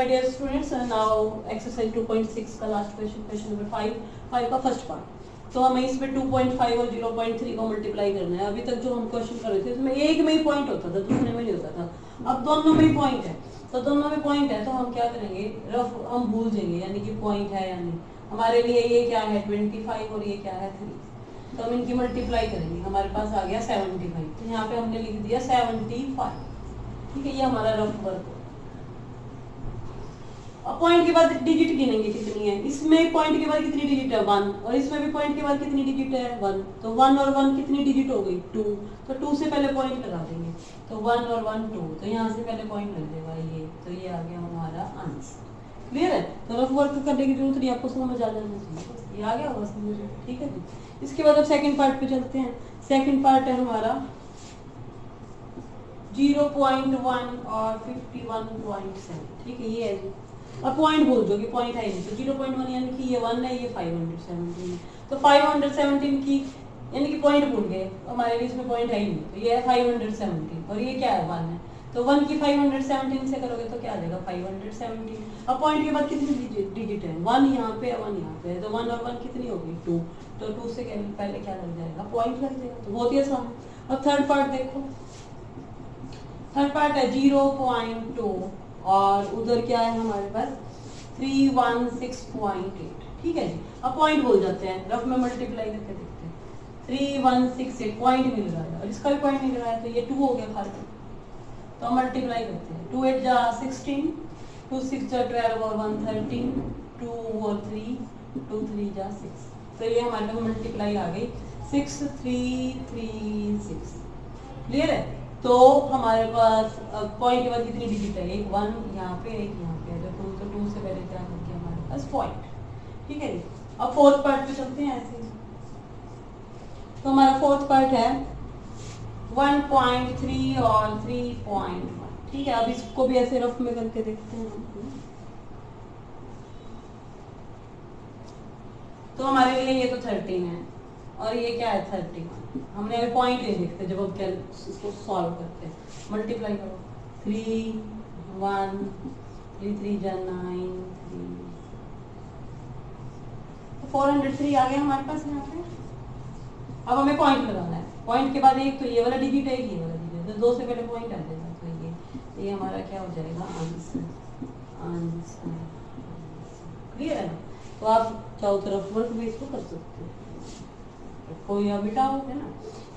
dear students, now exercise 2.6 का last question, question number 5 का first part. तो हमें इसमें 2.5 और 0.3 को मल्टीप्लाई करना है। अभी तक जो हम क्वेश्चन कर रहे थे उसमें एक में ही पॉइंट होता था, दूसरे में नहीं होता था। अब दोनों में ही पॉइंट है, तो दोनों में पॉइंट है तो हम क्या करेंगे, रफ हम भूल जाएंगे, यानी कि पॉइंट है या नहीं। हमारे लिए ये क्या है 25 और ये क्या है 3, तो हम इनकी मल्टीप्लाई करेंगे। हमारे पास आ गया 75, तो यहाँ पे हमने लिख दिया 75। ठीक है, ये हमारा रफ वर्क। अब पॉइंट के बाद डिजिट गिनेंगे कितनी है। इसमें पॉइंट के बाद कितनी डिजिट है 1, और इसमें भी पॉइंट के बाद कितनी डिजिट है 1। तो 1 और 1 कितनी डिजिट हो गई 2, तो 2 से पहले पॉइंट लगा देंगे। तो 1 और 1 2, तो यहाँ से पहले पॉइंट लग जाएगा ये, तो ये आ गया हमारा आंसर। क्लियर है, तो रफ वर्क करने की जरूरत नहीं, आपको समझ आ जाना चाहिए, ये आ गया होगा समझ। ठीक है जी, इसके बाद अब सेकंड पार्ट पे चलते हैं। सेकंड पार्ट है हमारा 0.1 और 51.7। ठीक है, ये है जी। अब पॉइंट बोल दो कि पॉइंट है नहीं, तो 0.1 यानी कि ये 1 है, ये 517 है। तो 517 की यानी कि पॉइंट भूल गए, हमारे लिए इसमें पॉइंट है ही नहीं, तो ये है 517 और ये क्या है 1 है। तो 1 की 517 से करोगे तो क्या आ जाएगा 517। अब पॉइंट के बाद कितनी डिजिट है 1 यहाँ पे, 1 यहाँ पे है, तो 1 और 1 कितनी होगी 2, तो 2 से पहले क्या लग जाएगा पॉइंट लग जाएगा। तो बहुत ही आसान है। अब थर्ड पार्ट देखो, थर्ड पार्ट है 0.2 और उधर क्या है हमारे पास 316.8। ठीक है जी, अब पॉइंट बोल जाते हैं, रफ में मल्टीप्लाई करके देखते हैं। 3168 पॉइंट मिल रहा है और इसका भी पॉइंट मिल रहा है, तो ये 2 हो गया खाली। तो हम मल्टीप्लाई करते हैं, 2 8 जा 16, 2 6 जा 12 और 1 13, 2 और 3, 2 3 जा 6, तो ये हमारे पास मल्टीप्लाई आ गई 6336। क्लियर है, तो हमारे पास पॉइंट के बाद कितनी डिजिट है, एक 1 यहाँ पे, एक यहाँ पे है, तो 2 से पहले क्या करके हमारे पास पॉइंट। ठीक है जी, अब फोर्थ पार्ट पे चलते हैं ऐसे। तो हमारा फोर्थ पार्ट है 1.3 और 3.1। ठीक है, अब इसको भी ऐसे रफ में करके देखते हैं। तो हमारे लिए ये तो 13 है और ये क्या है 31। हमने अभी पॉइंट नहीं देखते जब हम इसको सॉल्व करते हैं। मल्टीप्लाई करो 3 1 3 3 जा 9 3, तो 403 आ गया हमारे पास यहाँ पे। अब हमें पॉइंट लगाना है, पॉइंट के बाद एक तो ये वाला डिजिट है, ये वाला डिजिट है, तो 2 से पहले पॉइंट आ जाएगा, तो ये हमारा क्या हो जाएगा आंसर। आंसर क्लियर है, तो आप चारों तरफ वर्क भी इसको कर सकते हैं, कोई या मिटाओ है ना।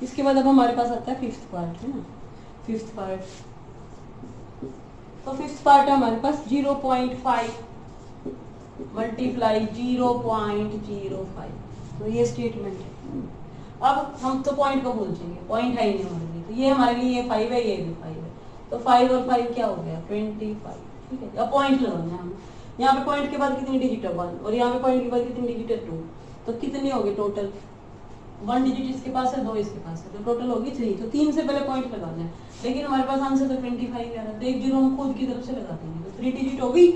इसके बाद अब हमारे पास आता है फिफ्थ पार्ट, है ना। फिफ्थ पार्ट, तो फिफ्थ पार्ट है हमारे पास 0.5 मल्टीप्लाई 0.05, तो ये स्टेटमेंट है। अब हम तो पॉइंट को भूल जाएंगे, पॉइंट है ही नहीं हमारे लिए, तो ये हमारे लिए ये 5 है, ये भी 5 है, तो 5 और 5 क्या हो गया 25। ठीक है, अब पॉइंट लगाना है हम। यहाँ पे पॉइंट के बाद कितनी डिजिट है 1 और यहाँ पे पॉइंट के बाद कितनी डिजिट है 2, तो कितनी होगी टोटल 1 डिजिट इसके पास है, 2 इसके पास है, तो टोटल होगी 3। तो 3 से पहले पॉइंट लगाना है, लेकिन हमारे पास आंसर तो 25 आ रहा है, तो एक जीरो हम खुद की तरफ से लगा देंगे, तो 3 डिजिट होगी,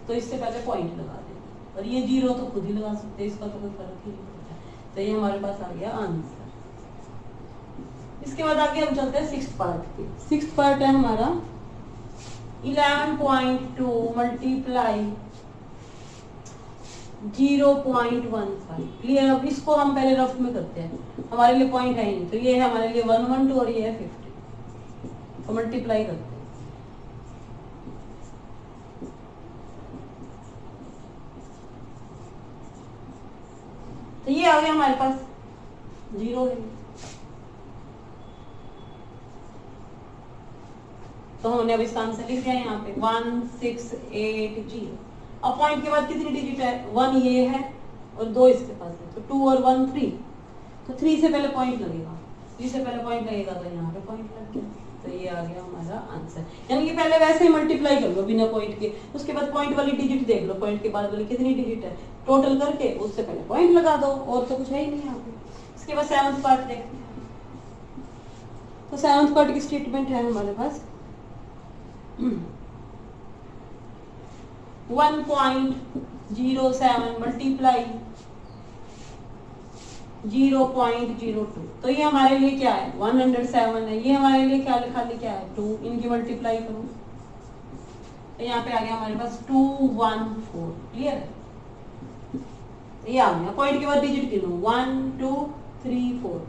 तो इससे पहले पॉइंट लगा देंगे, और ये जीरो तो खुद ही लगा सकते हैं, इसका तो कोई फर्क ही नहीं पड़ता। तो ये हमारे पास आ गया आंसर। इसके बाद आगे हम चलते हैं सिक्स्थ पार्ट पे। सिक्स्थ पार्ट है हमारा 11.2 मल्टीप्लाई 0.15। क्लियर, अब इसको हम पहले रफ में करते हैं, हमारे लिए पॉइंट है नहीं, तो ये है हमारे लिए 112 और ये है 50, तो मल्टीप्लाई करते हैं। तो ये आ गया हमारे पास 0 है, तो हमने अब इसका आंसर लिख दिया यहाँ पे 1680। अब पॉइंट के बाद कितनी डिजिट है 1 ये है और 2 इसके पास है, तो 2 और 1 3, तो 3 से पहले पॉइंट लगेगा, 3 से पहले पॉइंट लगेगा, तो यहाँ पे पॉइंट लग गया, तो ये आ गया हमारा आंसर। यानी कि पहले वैसे ही मल्टीप्लाई कर लो बिना पॉइंट के, उसके बाद पॉइंट वाली डिजिट देख लो, पॉइंट के बाद वाली कितनी डिजिट है टोटल करके उससे पहले पॉइंट लगा दो, और तो कुछ है ही नहीं यहाँ पे। इसके बाद सेवंथ पार्ट देखते हैं। तो सेवंथ पार्ट की स्टेटमेंट है हमारे पास 1.07 मल्टीप्लाई 0.02, तो ये हमारे लिए क्या है 107 है, ये हमारे लिए क्या खाली क्या है 2, इनकी मल्टीप्लाई करो तो यहाँ पे आ गया हमारे पास 214। क्लियर? ये आ गया। पॉइंट के बाद डिजिट गिनो 1 2 3 4।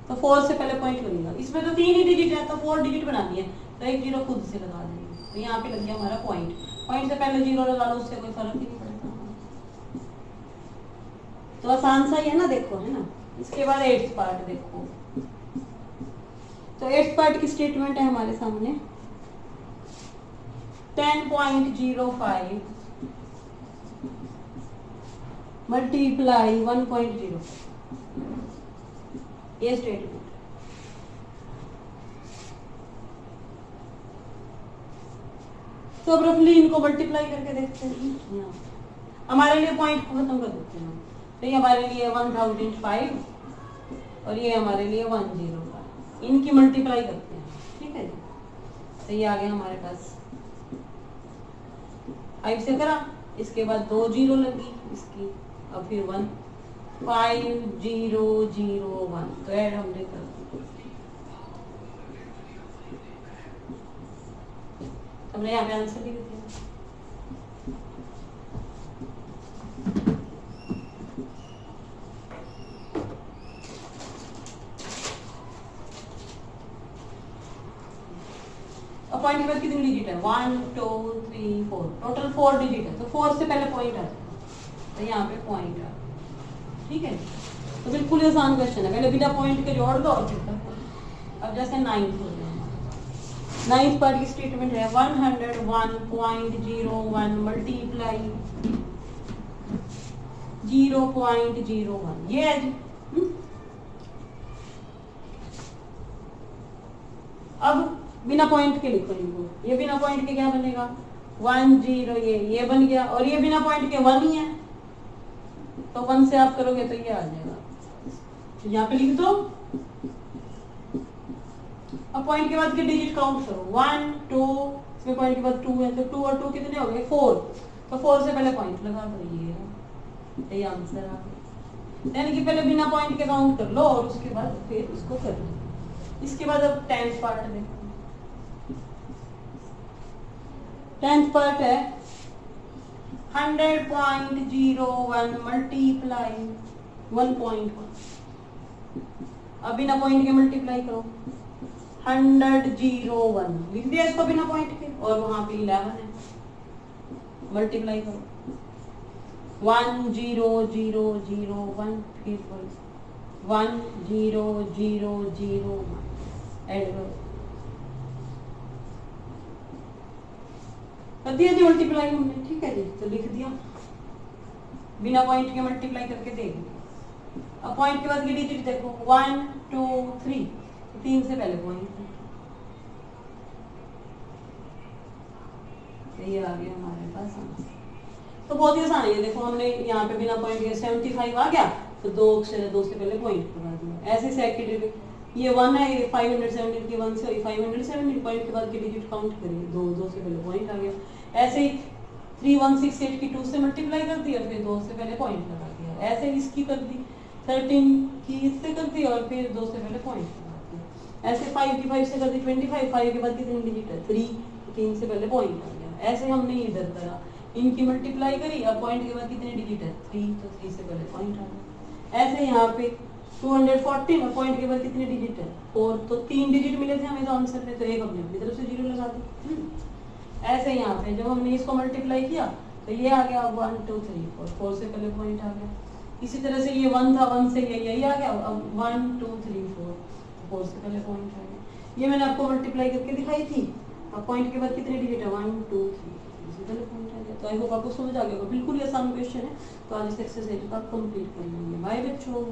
तो 4 से पहले पॉइंट बनेगा। इसमें तो 3 ही डिजिट है तो 4 डिजिट बनानी है, तो एक जीरो खुद से लगा देंगे। तो यहाँ पे लग गया हमारा पॉइंट। पॉइंट से पहले जीरो लगा लो, उससे कोई फर्क ही नहीं पड़ता। तो आसान सा ही है ना, देखो, है ना। इसके बाद 8th पार्ट देखो। तो 8th पार्ट की स्टेटमेंट है हमारे सामने 10.05 मल्टीप्लाई 1.0। ये स्टेटमेंट। तो अब रफली इनको मल्टीप्लाई करके देखते हैं। हमारे लिए पॉइंट को खत्म कर देते हैं। तो ये हमारे लिए 1005 और ये हमारे लिए 10 इनकी मल्टीप्लाई करते हैं। ठीक है जी। तो ये आ गया हमारे पास 5 से करा, इसके बाद 2 जीरो लगी इसकी, अब फिर 1 5 0 0 1। तो ऐड हमने कर दी। हमने यहाँ पे आंसर लिख दिया। पॉइंट के बाद कितनी डिजिट है? 1 2 3 4। टोटल 4 डिजिट है, तो 4 से पहले पॉइंट आ जाएगा। तो यहाँ पे पॉइंट आ, ठीक है। तो बिल्कुल आसान क्वेश्चन है। पहले बिना पॉइंट के जोड़ दो और फिर तक। अब जैसे 9th हो गया। 9th पार्ट की स्टेटमेंट है 101.01 मल्टीप्लाई 0.01। ये है जी। अब बिना पॉइंट के लिखो इनको। ये बिना पॉइंट के क्या बनेगा? 1 0। ये बन गया, और ये बिना पॉइंट के 1 ही है, तो 1 से आप करोगे तो ये आ जाएगा। तो यहाँ पे लिख दो। अब पॉइंट के बाद के डिजिट काउंट करो। 1 2, इसमें पॉइंट के बाद 2 है, तो 2 और 2 कितने हो गए? 4। तो 4 से पहले पॉइंट लगा दो। ये आंसर आ गया। यानी कि पहले बिना पॉइंट के काउंट कर लो और उसके बाद फिर इसको कर लो। इसके बाद अब 10th पार्ट देखो। 10th पार्ट है 100.01 मल्टीप्लाई 1.1। अब बिना पॉइंट के मल्टीप्लाई करो। 100.01 लिख दिया इसको बिना पॉइंट के, और वहां पे 11 है। मल्टीप्लाई करो 10001, फिर 10001 ऐड करो। कर दिया जी मल्टीप्लाई हमने। ठीक है जी। तो लिख दिया। बिना पॉइंट के मल्टीप्लाई करके देख लिया। अब पॉइंट के बाद की डिजिट देखो 1 2 3। 3 से पहले पॉइंट है। ये आ गया हमारे पास आंसर। तो बहुत ही आसान है। देखो हमने यहाँ पे बिना पॉइंट के 75 आ गया, तो 2 से पहले पॉइंट लगा दिया। ऐसे सेकेंडरी ये 1 है, ये 517 की 1 से 517 पॉइंट के बाद की डिजिट काउंट करिए। 2 से पहले पॉइंट आ गया। ऐसे ही 3168 की 2 से मल्टीप्लाई कर दी और फिर 2 से पहले पॉइंट लगा दिया। ऐसे इसकी कर दी 13 की इससे कर दी और फिर 2 से पहले पॉइंट लगा दिया। ऐसे 5 की 5 से कर दी 25। 5 के बाद कितनी डिजिट है? 3। 3 से पहले पॉइंट आ गया। ऐसे हमने इधर करा, इनकी मल्टीप्लाई करी। अब पॉइंट के बाद कितनी डिजिट है? 3। तो 3 से पहले पॉइंट आ गया। ऐसे यहाँ पे 214 और पॉइंट के बाद कितने डिजिट है? 4। तो 3 डिजिट मिले थे हमें तो आंसर में, तो एक हमने अपनी तरफ से 0 लगा दी। ऐसे यहाँ पे जब हमने इसको मल्टीप्लाई किया तो ये आ गया 1 2 3 4। 4 से पहले पॉइंट आ गया। इसी तरह से ये 1 था, 1 से ये यही आ गया। अब 1 2 3 4, 4 से पहले पॉइंट आ गया। ये मैंने आपको मल्टीप्लाई करके दिखाई थी। अब पॉइंट के बाद कितने डिजिट है? 1 2 3, इससे पहले पॉइंट आ गया। तो आई होप आपको समझ आ गया। बिल्कुल ही आसान क्वेश्चन है। तो आज इस एक्सरसाइज को आप कंप्लीट कर लेंगे। बाय बच्चों।